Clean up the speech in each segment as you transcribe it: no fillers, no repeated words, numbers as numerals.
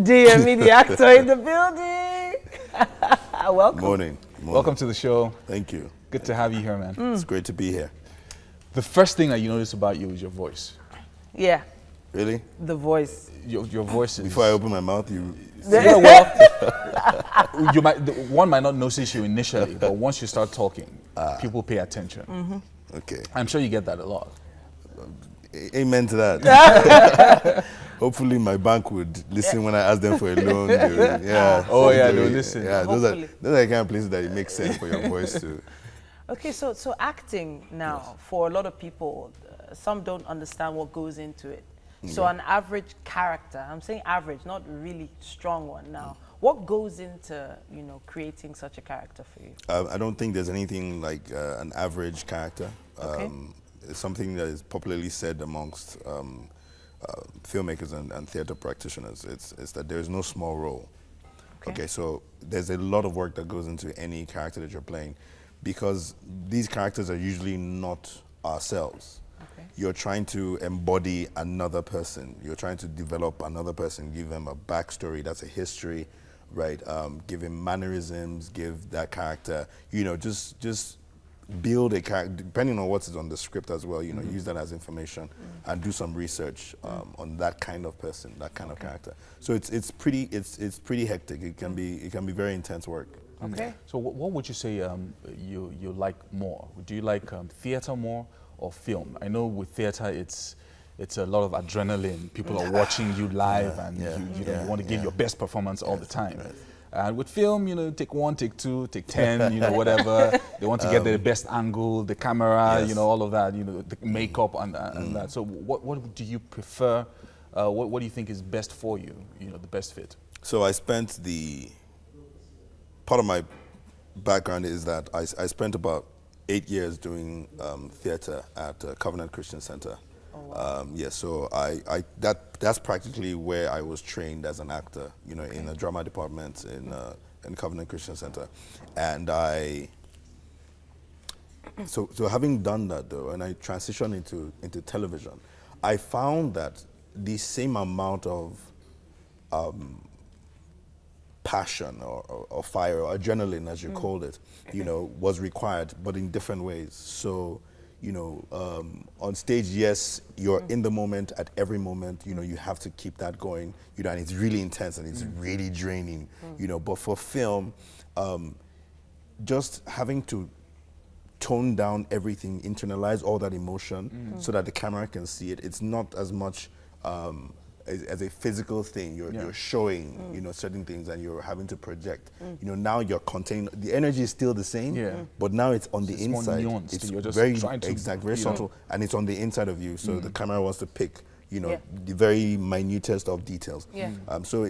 DME, the actor in the building. Welcome. Morning. Welcome to the show. Thank you. Good to have you here, man. It's great to be here. The first thing that you notice about you is your voice. Yeah, Really? the voice. Your voice is... Before I open my mouth, you... Yeah, well, one might not notice you initially, but once you start talking, people pay attention. Okay. I'm sure you get that a lot. Amen to that. Hopefully my bank would listen when I ask them for a loan. Yeah. Oh, yeah, they'll listen. Yeah, those are the kind of places that it makes sense for your voice to... Okay, so acting now, for a lot of people, some don't understand what goes into it. So an average character, I'm saying average, not really strong one now. What goes into, creating such a character for you? I don't think there's anything like an average character. Okay. It's something that is popularly said amongst filmmakers and theater practitioners. It's that there is no small role. Okay, so there's a lot of work that goes into any character that you're playing, because these characters are usually not ourselves. Okay. You're trying to embody another person. You're trying to develop another person, give them a backstory, that's a history, right? Give him mannerisms, give that character, just build a character, depending on what's on the script as well, use that as information and do some research on that kind of person, that kind of character. So it's pretty hectic. It can be very intense work. Okay. So what would you say you like more? Do you like theater more or film? I know with theater it's a lot of adrenaline. People are watching you live, and you want to give your best performance all the time. Right. And with film, take 1, take 2, take 10, whatever. They want to get the best angle, the camera, all of that, the makeup and that. So what do you prefer? What do you think is best for you? The best fit. So I spent part of my background is that I spent about 8 years doing theater at Covenant Christian Center. Oh, wow. So that's practically where I was trained as an actor, in a drama department in Covenant Christian Center. And so having done that though, and I transitioned into television, I found that the same amount of passion or fire or adrenaline, as you called it, was required, but in different ways. So, on stage, yes, you're in the moment at every moment. You have to keep that going. And it's really intense and it's really draining. But for film, just having to tone down everything, internalize all that emotion, so that the camera can see it. It's not as much as a physical thing. You're showing certain things, and you're having to project. Now you're containing, the energy is still the same, but now it's on the inside. It's you're just very trying to, very subtle, and it's on the inside of you. So the camera wants to pick the very minutest of details. So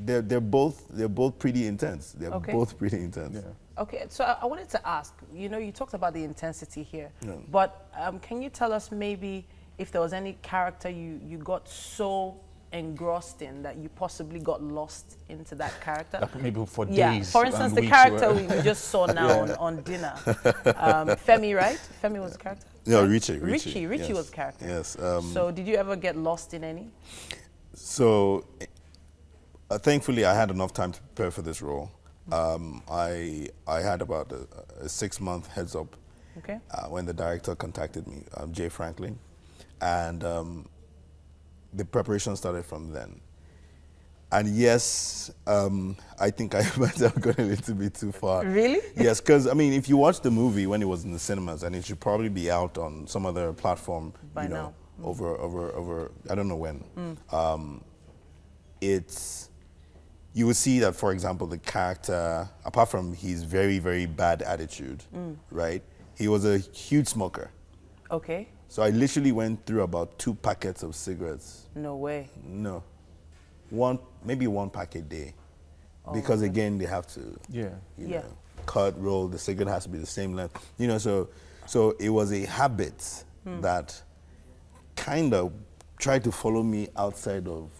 they're both pretty intense. They're both pretty intense. Okay, so I wanted to ask, you talked about the intensity here, but can you tell us maybe if there was any character you got so engrossed in that you possibly got lost into that character? Like maybe for days. Yeah, for instance, the character we just saw now on dinner. Femi, right? Femi was the character? No, right? Richie Richie was the character. Yes. So did you ever get lost in any? So thankfully I had enough time to prepare for this role. I had about a 6-month heads up when the director contacted me, Jay Franklin. And the preparation started from then. And yes, I think I might have gone a little bit too far. Really? Yes, because if you watch the movie when it was in the cinemas, and it should probably be out on some other platform, by now. over I don't know when. You will see that, for example, the character, apart from his very, very bad attitude, right? He was a huge smoker. Okay. So I literally went through about 2 packets of cigarettes. No way. No. Maybe 1 pack a day. Because again, they have to cut, roll, the cigarette has to be the same length. So it was a habit that kind of tried to follow me outside of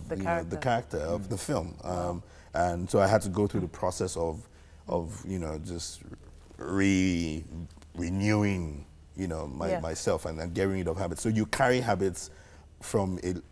the character of the film. And so I had to go through the process of just renewing myself and getting rid of habits. So you carry habits from it.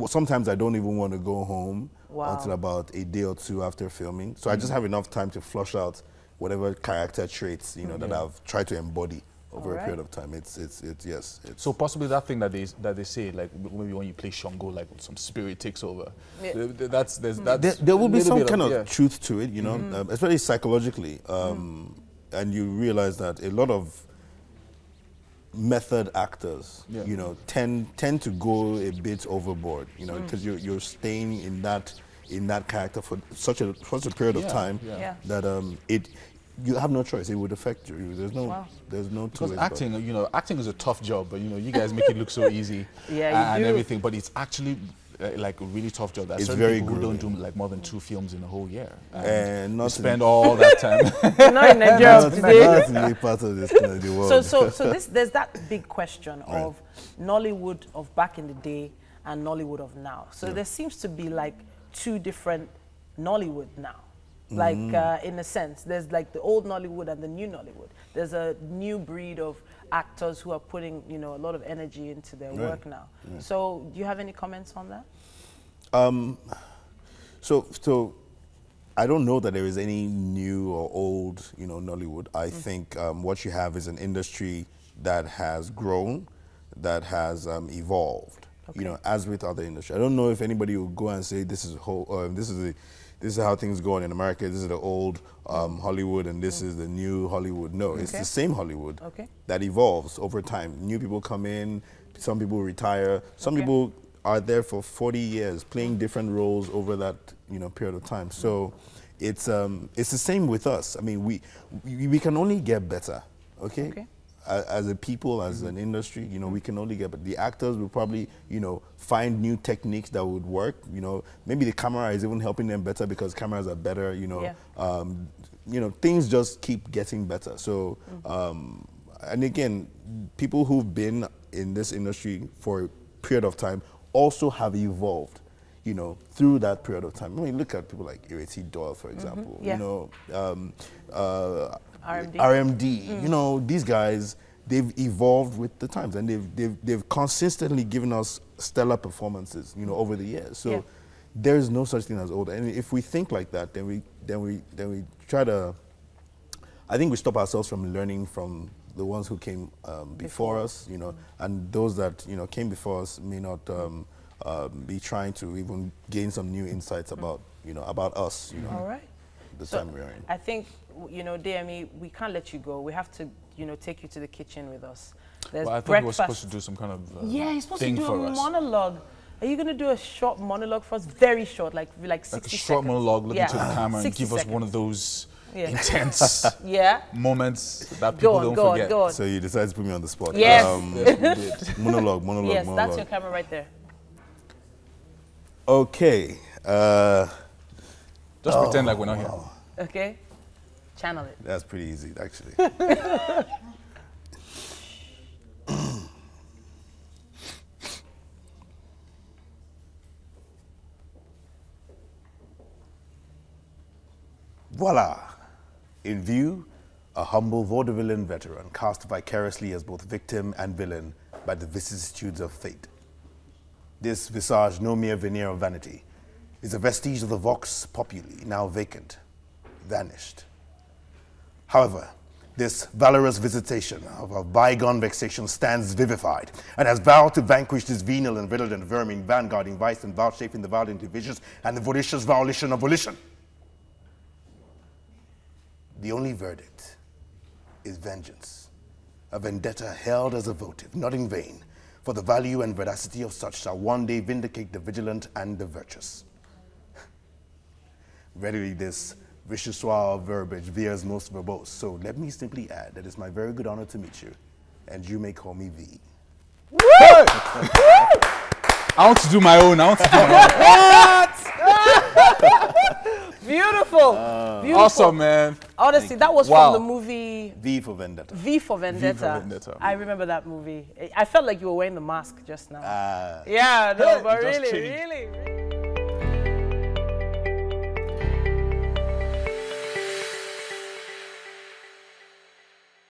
Sometimes I don't even want to go home Wow. until about a day or two after filming. So I just have enough time to flush out whatever character traits, you know, that I've tried to embody over a period of time. Yes. So possibly that thing that they say, like maybe when you play Shango, like some spirit takes over. Yeah. That's there will be some kind of of truth to it, you know, especially psychologically. And you realize that a lot of method actors, you know, tend to go a bit overboard, you know, because you're staying in that character for such a period of time that you have no choice. It would affect you. There's no two ways. Acting, you know, acting is a tough job, but you know, you guys make it look so easy and everything. But it's actually like a really tough job. There's certain very people who grueling. don't do like more than 2 films in a whole year. And not spend all that time. Not in Nigeria today. Not really part of this kind of the world. So there's that big question of Nollywood of back in the day and Nollywood of now. So there seems to be like 2 different Nollywood now. Like in a sense, there's like the old Nollywood and the new Nollywood. There's a new breed of actors who are putting, you know, a lot of energy into their work now. So do you have any comments on that? So I don't know that there is any new or old, you know, Nollywood. I think what you have is an industry that has grown, that has evolved. You know, as with other industries. I don't know if anybody will go and say this is this is how things go on in America. This is the old Hollywood, and this is the new Hollywood. No, it's the same Hollywood that evolves over time. New people come in. Some people retire. Some people are there for 40 years, playing different roles over that, you know, period of time. So it's the same with us. I mean, we can only get better. Okay. As a people, as an industry, you know, we can only get, but the actors will probably, you know, find new techniques that would work. You know, maybe the camera is even helping them better because cameras are better. You know, you know, things just keep getting better. So, and again, people who've been in this industry for a period of time also have evolved, you know, through that period of time. I mean, look at people like Ireti Doyle, for example. You know, RMD. You know, these guys, they've evolved with the times, and they've consistently given us stellar performances, you know, over the years. So there is no such thing as old. And if we think like that, then we try to. I think we stop ourselves from learning from the ones who came before us, you know, and those that, you know, came before us may not be trying to even gain some new insights about, you know, about us, you know. All right. The time we're in. I think, you know, DME, we can't let you go. We have to, you know, take you to the kitchen with us. There's I think breakfast. he was supposed to do some kind of he's supposed to thing do for a us. monologue. Are you going to do a short monologue for us? Very short, like 60 seconds. A short monologue, look into the camera and give us one of those intense moments that people don't forget. Go on. So you decided to put me on the spot. Yes. Yes, we did. Monologue. Yes, that's your camera right there. Okay. Just pretend like we're not here. Okay? Channel it. That's pretty easy, actually. Voila! In view, a humble vaudevillain veteran cast vicariously as both victim and villain by the vicissitudes of fate. This visage, no mere veneer of vanity, is a vestige of the vox populi, now vacant, vanished. However, this valorous visitation of a bygone vexation stands vivified and has vowed to vanquish this venal and virulent vermin, vanguarding vice and vouchsafing the violent divisions and the voracious violation of volition. The only verdict is vengeance, a vendetta held as a votive, not in vain, for the value and veracity of such shall one day vindicate the vigilant and the virtuous. Readily this vichyssoise verbiage veers most verbose, so let me simply add that it's my very good honor to meet you, and you may call me V. I want to do my own. Beautiful. Beautiful. Awesome, man. Honestly, that was from the movie V for Vendetta. V for Vendetta. V for Vendetta. I remember that movie. I felt like you were wearing the mask just now. Yeah, no, but Just really, changed. really.